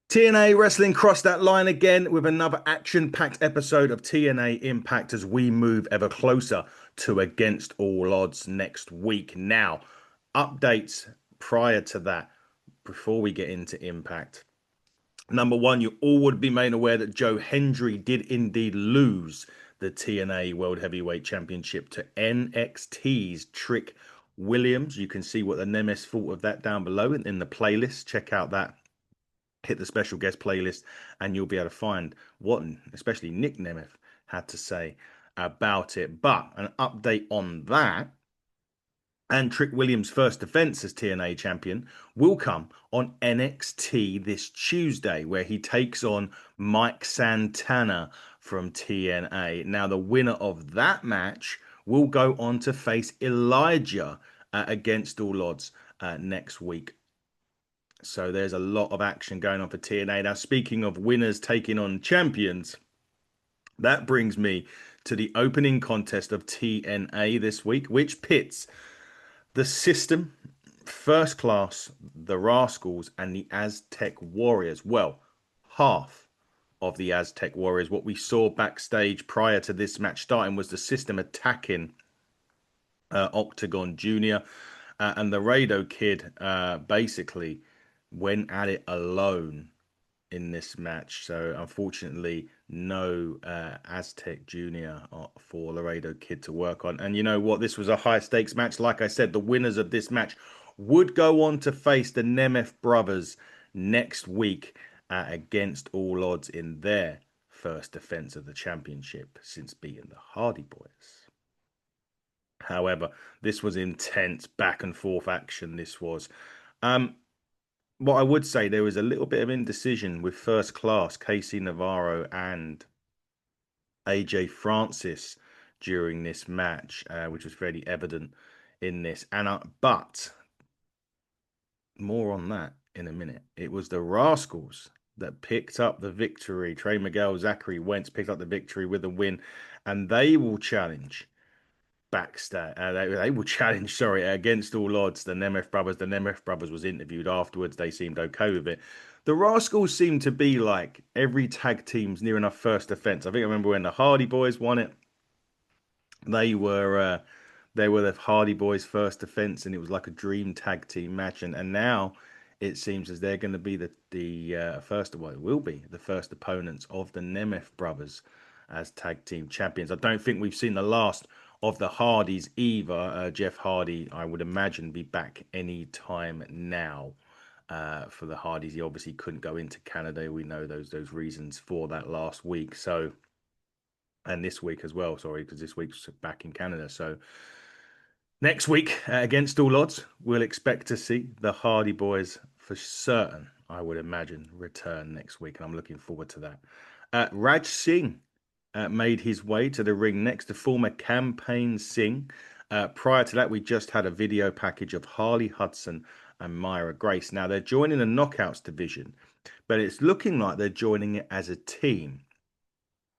TNA Wrestling crossed that line again with another action-packed episode of TNA Impact as we move ever closer to Against All Odds next week. Now, updates prior to that, before we get into Impact. Number one, you all would be made aware that Joe Hendry did indeed lose the TNA World Heavyweight Championship to NXT's Trick Williams. You can see what the Nemes thought of that down below in the playlist. Check out that, hit the special guest playlist, and you'll be able to find what especially Nick Nemeth had to say about it. But an update on that, and Trick Williams' first defense as TNA champion will come on NXT this Tuesday, where he takes on Mike Santana from TNA. Now, the winner of that match will go on to face Elijah against all odds next week. So there's a lot of action going on for TNA. Now, speaking of winners taking on champions, that brings me to the opening contest of TNA this week, which pits the System, First Class, the Rascalz, and the Aztec Warriors. Well, half of the Aztec Warriors. What we saw backstage prior to this match starting was the System attacking Octagon Jr. And the Laredo Kid basically went at it alone in this match. So unfortunately, no Aztec Jr. For Laredo Kid to work on. And you know what? This was a high stakes match. Like I said, the winners of this match would go on to face the Nemeth brothers next week against all odds in their first defense of the championship since beating the Hardy Boys. However, this was intense back and forth action. This was. What I would say, there was a little bit of indecision with First Class, KC Navarro, and AJ Francis during this match, which was very evident in this. But more on that in a minute. It was the Rascalz that picked up the victory. Trey Miguel, Zachary Wentz picked up the victory with a win, and they will challenge backstage. They will challenge, sorry, against all odds, the Nemeth brothers. The Nemeth brothers was interviewed afterwards. They seemed okay with it. The Rascalz seemed to be like every tag team's near enough first defense. I think I remember when the Hardy Boys won it. They were the Hardy Boys' first defense, and it was like a dream tag team match. And now it seems as they're going to be the first, well, it will be the first opponents of the Nemeth brothers as tag team champions. I don't think we've seen the last of the Hardys either. Jeff Hardy, I would imagine, be back any time now. For the Hardys, he obviously couldn't go into Canada. We know those reasons for that last week. So, and this week as well. Sorry, because this week's back in Canada. So next week, against all odds, we'll expect to see the Hardy Boys for certain. I would imagine return next week, and I'm looking forward to that. Raj Singh made his way to the ring next to former Campaign Singh. Prior to that, we just had a video package of Harley Hudson and Myra Grace. Now, they're joining the Knockouts division, but it's looking like they're joining it as a team,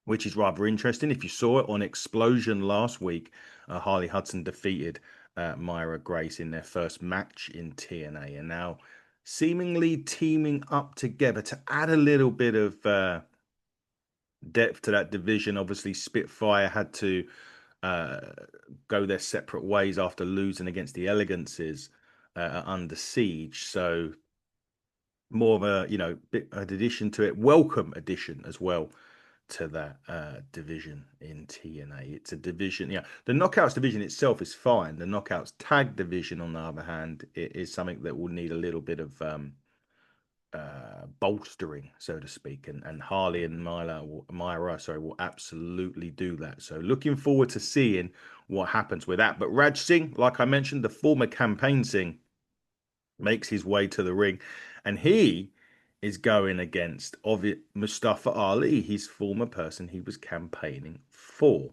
which is rather interesting. If you saw it on Explosion last week, Harley Hudson defeated Myra Grace in their first match in TNA, and now seemingly teaming up together to add a little bit of depth to that division. Obviously, Spitfire had to uh, go their separate ways after losing against the Elegances under siege. So more of a bit an addition to it, welcome addition as well to that division in TNA. It's a division, the Knockouts division itself is fine. The Knockouts tag division, on the other hand, it is something that will need a little bit of bolstering, so to speak, and Harley and Myra, sorry, will absolutely do that. So looking forward to seeing what happens with that. But Raj Singh, like I mentioned, the former Campaign Singh, makes his way to the ring, and he is going against Mustafa Ali, his former person he was campaigning for.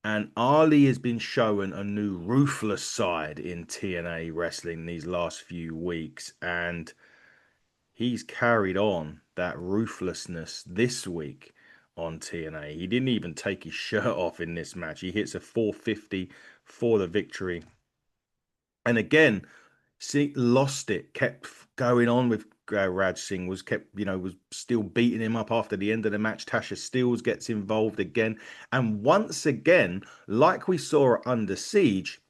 And Ali has been shown a new ruthless side in TNA wrestling these last few weeks, and he's carried on that ruthlessness this week on TNA. He didn't even take his shirt off in this match. He hits a 450 for the victory. And again, see, lost it, kept going on with Raj Singh was kept, was still beating him up after the end of the match. Tasha Steelz gets involved again. And once again, like we saw at Under Siege,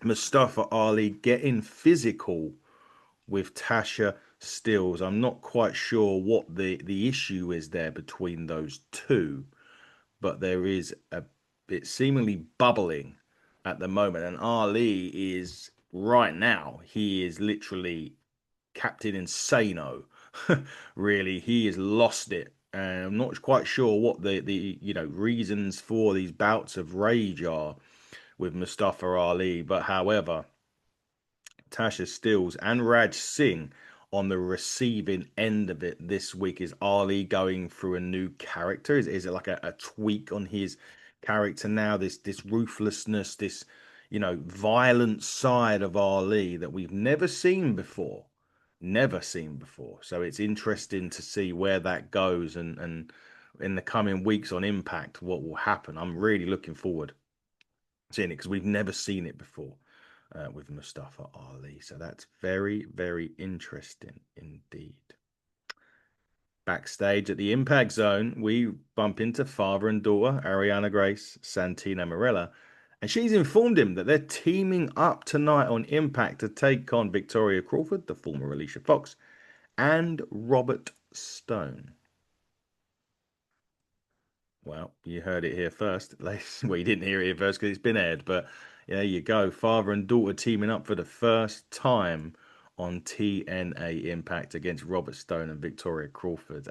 Mustafa Ali getting physical with Tasha Steelz. I'm not quite sure what the issue is there between those two, but there is it's seemingly bubbling at the moment. And Ali is right now, he is literally Captain Insano. Really, he has lost it. And I'm not quite sure what the reasons for these bouts of rage are with Mustafa Ali. But however, Tasha Steelz and Raj Singh on the receiving end of it this week. Is Ali going through a new character? Is it like a tweak on his character now? This ruthlessness, this violent side of Ali that we've never seen before. Never seen before. So it's interesting to see where that goes and in the coming weeks on Impact, what will happen. I'm really looking forward to seeing it because we've never seen it before with Mustafa Ali. So that's very, very interesting indeed. Backstage at the Impact Zone, we bump into father and daughter, Arianna Grace, Santino Marella, and she's informed him that they're teaming up tonight on Impact to take on Victoria Crawford, the former Alicia Fox, and Robert Stone. Well, you heard it here first. Well, you didn't hear it here first because it's been aired, but there you go. Father and daughter teaming up for the first time on TNA Impact against Robert Stone and Victoria Crawford.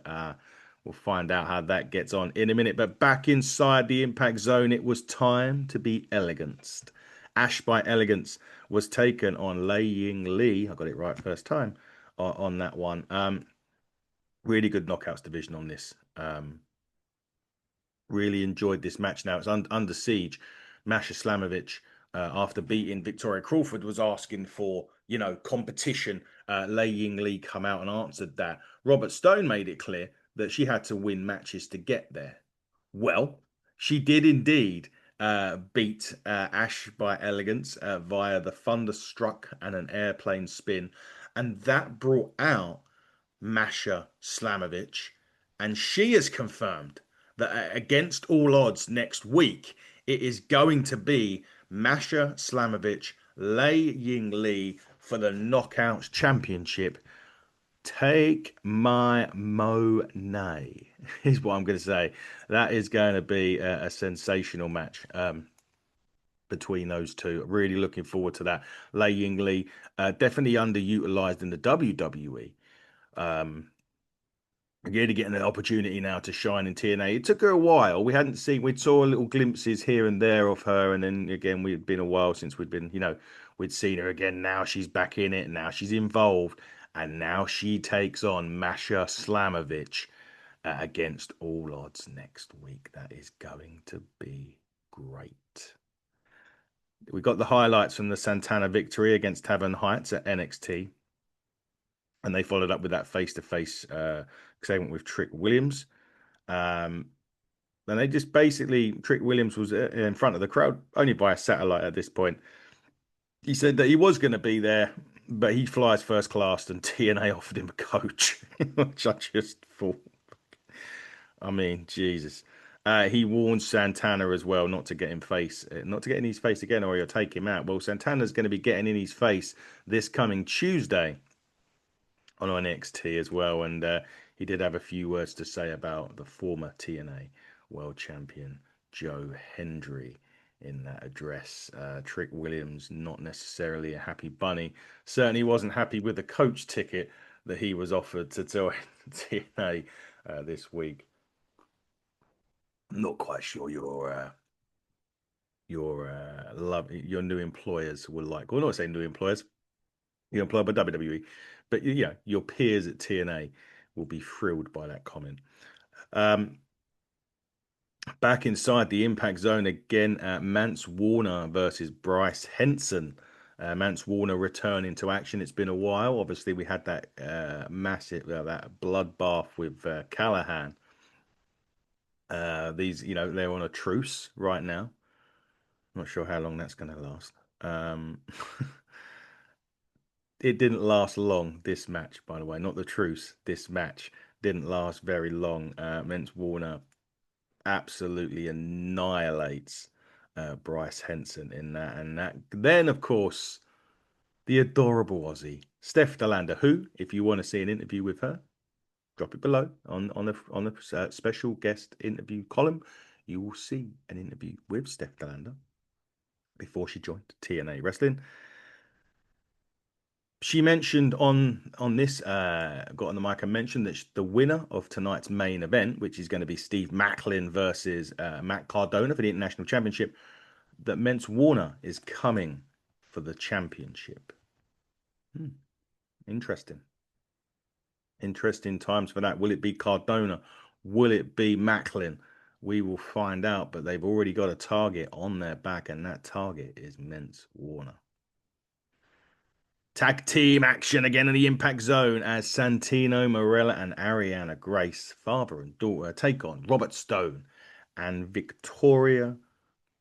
We'll find out how that gets on in a minute. But back inside the Impact Zone, it was time to be Elegance. Ash by Elegance was taken on Lei Ying Lee. I got it right first time on that one. Really good knockouts division on this. Really enjoyed this match. Now it's under siege. Masha Slamovich, after beating Victoria Crawford, was asking for competition. Lei Ying Lee come out and answered that. Robert Stone made it clear that she had to win matches to get there. Well, she did indeed beat Ash by Elegance via the Thunderstruck and an airplane spin, and that brought out Masha Slamovich, and she has confirmed that against all odds next week, it is going to be Masha Slamovich, Lei Ying Lee for the Knockouts Championship. Take my Monet, is what I'm going to say. That is going to be a sensational match between those two. Really looking forward to that. Lei Ying Lee, definitely underutilized in the WWE. Really getting an opportunity now to shine in TNA. It took her a while. We saw little glimpses here and there of her, and then again, we'd been a while since we'd seen her again. Now she's back in it. Now she's involved, and now she takes on Masha Slamovich against all odds next week. That is going to be great. We got the highlights from the Santana victory against Tavern Heights at NXT. And they followed up with that face-to-face segment with Trick Williams. And they just basically, Trick Williams was in front of the crowd, only by a satellite at this point. He said that he was going to be there, but he flies first class, and TNA offered him a coach, which I just thought, I mean, Jesus. He warned Santana as well not to get in his face again, or he'll take him out. Well, Santana's going to be getting in his face this coming Tuesday on NXT as well, and he did have a few words to say about the former TNA World Champion Joe Hendry in that address. Trick Williams, not necessarily a happy bunny, certainly wasn't happy with the coach ticket that he was offered to join TNA this week. I'm not quite sure your new employers will like. Well, not saying new employers, you're employed by WWE, but your peers at TNA will be thrilled by that comment. Back inside the Impact Zone again, Mance Warner versus Bryce Henson. Mance Warner returning to action. It's been a while. Obviously, we had that massive that bloodbath with Callahan. They're on a truce right now. Not sure how long that's going to last. it didn't last long, this match, by the way. Not the truce. This match didn't last very long. Mence Warner absolutely annihilates Bryce Henson in that. And that then, of course, the adorable Aussie, Steph Delander, who, if you want to see an interview with her, drop it below on the special guest interview column. You will see an interview with Steph Delander before she joined TNA Wrestling. She mentioned on this, got on the mic and mentioned that the winner of tonight's main event, which is going to be Steve Maclin versus Matt Cardona for the International Championship, that Mence Warner is coming for the championship. Interesting. Interesting times for that. Will it be Cardona? Will it be Maclin? We will find out, but they've already got a target on their back, and that target is Mence Warner. Tag team action again in the Impact Zone as Santino, Marella, and Arianna Grace, father and daughter, take on Robert Stone and Victoria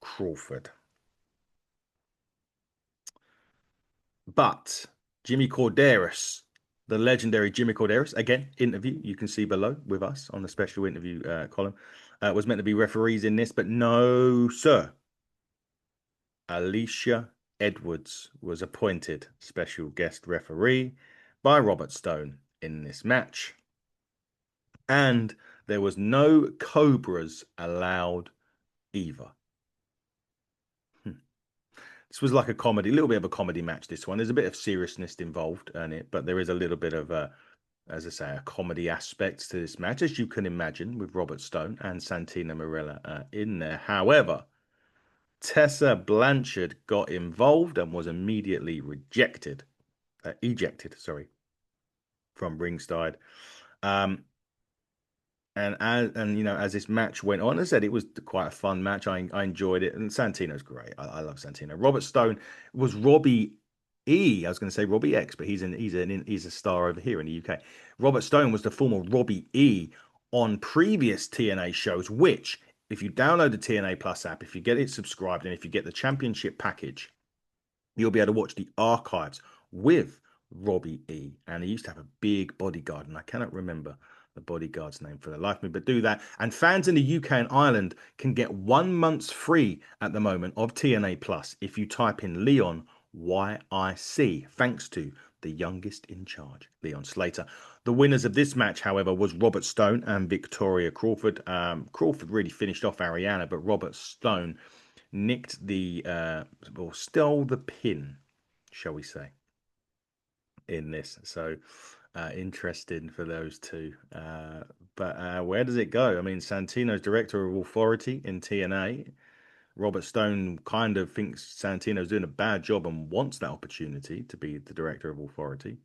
Crawford. But Jimmy Corderas, the legendary Jimmy Corderas, again, interview you can see below with us on the special interview column, was meant to be referees in this, but no, sir. Alicia Edwards was appointed special guest referee by Robert Stone in this match. And there was no Cobras allowed either. This was like a comedy, a little bit of a comedy match, this one. There's a bit of seriousness involved in it, but there is a little bit of a, as I say, a comedy aspect to this match, as you can imagine, with Robert Stone and Santino Marella in there. However, Tessa Blanchard got involved and was immediately ejected, from ringside. And as this match went on, as I said, it was quite a fun match. I enjoyed it, and Santino's great. I love Santino. Robert Stone was Robbie E. I was going to say Robbie X, but he's a star over here in the UK. Robert Stone was the former Robbie E on previous TNA shows, which, if you download the TNA Plus app, if you get it subscribed, and if you get the championship package, you'll be able to watch the archives with Robbie E. And he used to have a big bodyguard, and I cannot remember the bodyguard's name for the life of me, but do that. And fans in the UK and Ireland can get 1 month free at the moment of TNA Plus if you type in Leon YIC, thanks to the youngest in charge, Leon Slater. The winners of this match, however, was Robert Stone and Victoria Crawford. Crawford really finished off Arianna, but Robert Stone nicked or stole the pin, shall we say, in this. So interesting for those two. But where does it go? I mean, Santino's director of authority in TNA. Robert Stone kind of thinks Santino's doing a bad job and wants that opportunity to be the director of authority.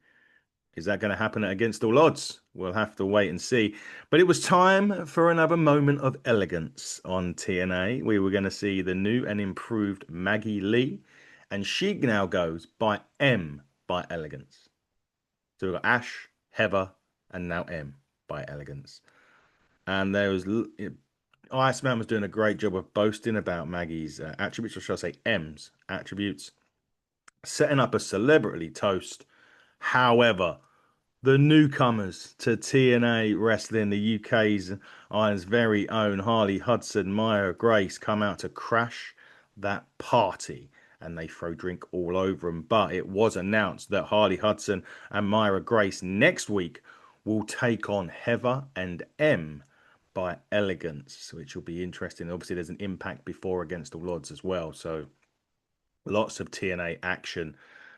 Is that going to happen against all odds? We'll have to wait and see. But it was time for another moment of elegance on TNA. We were going to see the new and improved Maggie Lee, and she now goes by M by Elegance. So we've got Ash, Heather, and now M by Elegance. And there was Iceman was doing a great job of boasting about Maggie's attributes, or shall I say M's attributes, setting up a celebrity toast. However, the newcomers to TNA Wrestling, the UK's Iron's very own Harley Hudson, Myra Grace, come out to crash that party, and they throw drink all over them. But it was announced that Harley Hudson and Myra Grace next week will take on Heather and M by Elegance, which will be interesting. Obviously, there's an Impact before Against All Odds as well, so lots of TNA action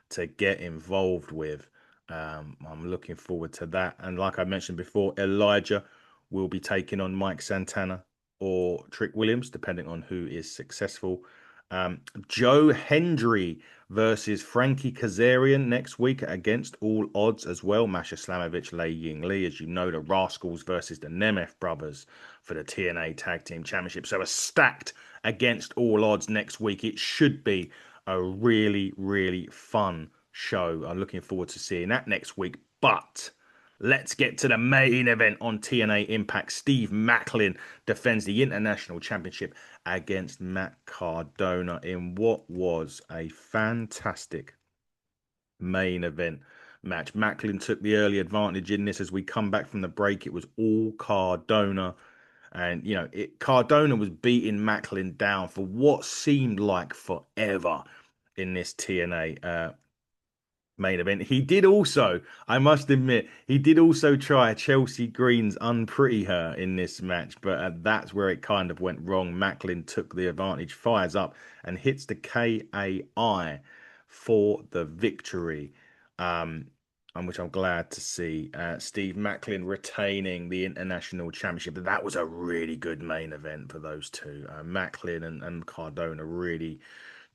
to get involved with. I'm looking forward to that. And like I mentioned before, Elijah will be taking on Mike Santana or Trick Williams, depending on who is successful. Joe Hendry versus Frankie Kazarian next week Against All Odds as well. Masha Slamovich, Lei Ying Lee, as you know, the Rascalz versus the Nemeth brothers for the TNA Tag Team Championship. So a stacked Against All Odds next week. It should be a really, really fun show. I'm looking forward to seeing that next week. But let's get to the main event on TNA Impact. Steve Maclin defends the International Championship against Matt Cardona in what was a fantastic main event match. Maclin took the early advantage in this. As we come back from the break, it was all Cardona. And, Cardona was beating Maclin down for what seemed like forever in this TNA main event. He did also, I must admit, he did also try Chelsea Green's unpretty her in this match, but that's where it kind of went wrong. Maclin took the advantage, fires up, and hits the KAI for the victory. And which I'm glad to see. Steve Maclin retaining the International Championship. That was a really good main event for those two. Maclin and Cardona really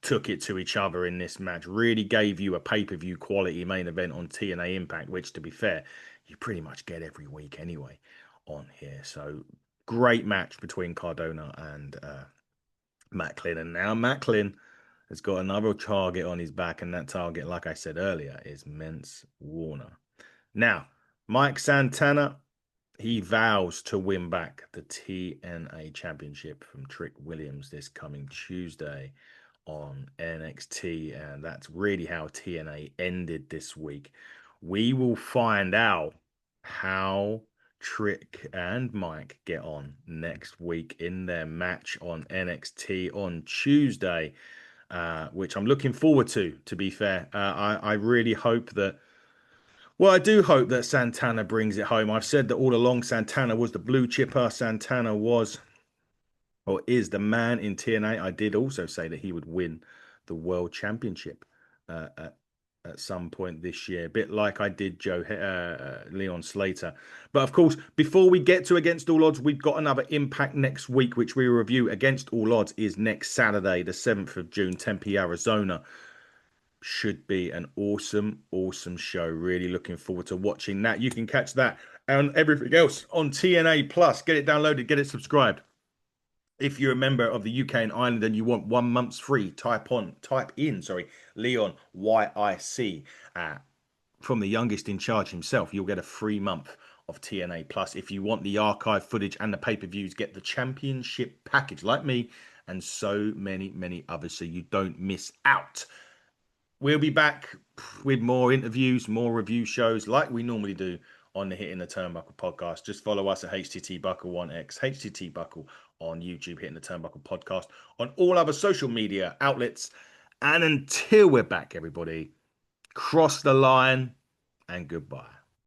took it to each other in this match. Really gave you a pay-per-view quality main event on TNA Impact, which, to be fair, you pretty much get every week anyway on here. So great match between Cardona and Maclin. And now Maclin has got another target on his back, and that target, like I said earlier, is Mence Warner. Now, Mike Santana, he vows to win back the TNA Championship from Trick Williams this coming Tuesday on NXT, and that's really how TNA ended this week. We will find out how Trick and Mike get on next week in their match on NXT on Tuesday, which I'm looking forward to be fair. I really hope that, well, I do hope that Santana brings it home. I've said that all along Santana was the blue chipper. Santana was, or is, the man in TNA. I did also say that he would win the World Championship at some point this year, a bit like I did Leon Slater. But of course, before we get to Against All Odds, we've got another Impact next week, which we review. Against All Odds is next Saturday, the 7th of June, Tempe, Arizona. Should be an awesome show. Really looking forward to watching that. You can catch that and everything else on TNA Plus. Get it downloaded, get it subscribed. If you're a member of the UK and Ireland and you want 1 month's free, type in Leon YIC from the youngest in charge himself. You'll get a free month of TNA Plus. If you want the archive footage and the pay-per-views, get the championship package like me and so many others, so you don't miss out. We'll be back with more interviews, more review shows like we normally do on the Hitting the Turnbuckle podcast. Just follow us at HTTBuckle1X, HTTBuckle on YouTube, Hitting the Turnbuckle podcast, on all other social media outlets. And until we're back, everybody, cross the line and goodbye.